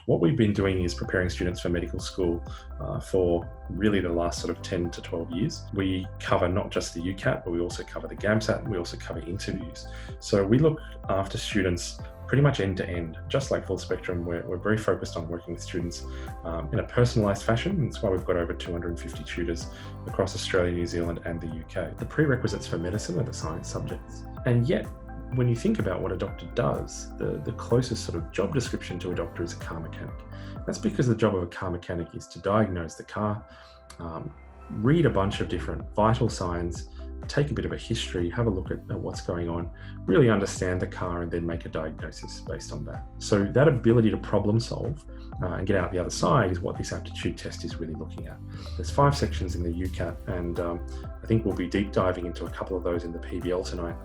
What we've been doing is preparing students for medical school for really the last sort of 10 to 12 years. We cover not just the UCAT, but we also cover the GAMSAT, and we also cover interviews. So we look after students pretty much end to end. Just like Full Spectrum, we're very focused on working with students in a personalised fashion. That's why we've got over 250 tutors across Australia, New Zealand and the UK. The prerequisites for medicine are the science subjects. And yet, when you think about what a doctor does, the closest sort of job description to a doctor is a car mechanic. That's because the job of a car mechanic is to diagnose the car, read a bunch of different vital signs, take a bit of a history, have a look at what's going on, really understand the car and then make a diagnosis based on that. So that ability to problem solve and get out the other side is what this aptitude test is really looking at. There's 5 sections in the UCAT, and I think we'll be deep diving into a couple of those in the PBL tonight.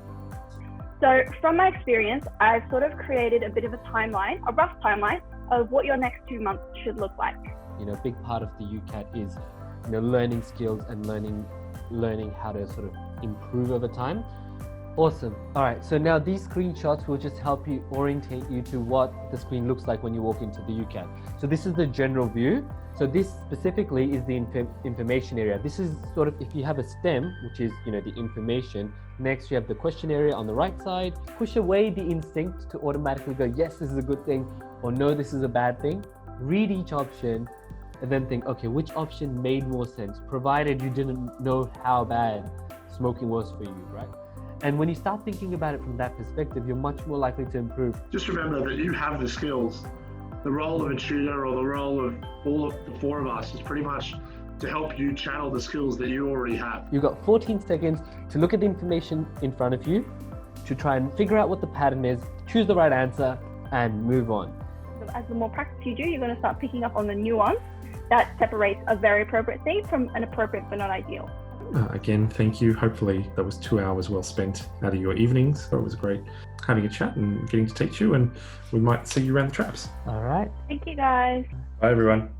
So from my experience, I've sort of created a bit of a timeline, a rough timeline of what your next 2 months should look like. A big part of the UCAT is, learning skills and learning how to sort of improve over time. Awesome. All right, so now these screenshots will just help you orientate you to what the screen looks like when you walk into the UCAT. So this is the general view. So this specifically is the information area. This is sort of, if you have a STEM, which is, the information, next you have the question area on the right side. Push away the instinct to automatically go, yes, this is a good thing, or no, this is a bad thing. Read each option and then think, okay, which option made more sense, provided you didn't know how bad smoking was for you, right? And when you start thinking about it from that perspective, you're much more likely to improve. Just remember that you have the skills. The role of a tutor, or the role of all of the 4 of us, is pretty much to help you channel the skills that you already have. You've got 14 seconds to look at the information in front of you, to try and figure out what the pattern is, choose the right answer, and move on. As the more practice you do, you're going to start picking up on the nuance that separates a very appropriate thing from an appropriate but not ideal. Again, thank you. Hopefully that was 2 hours well spent out of your evenings. So it was great having a chat and getting to teach you, and we might see you around the traps. All right. Thank you, guys. Bye, everyone.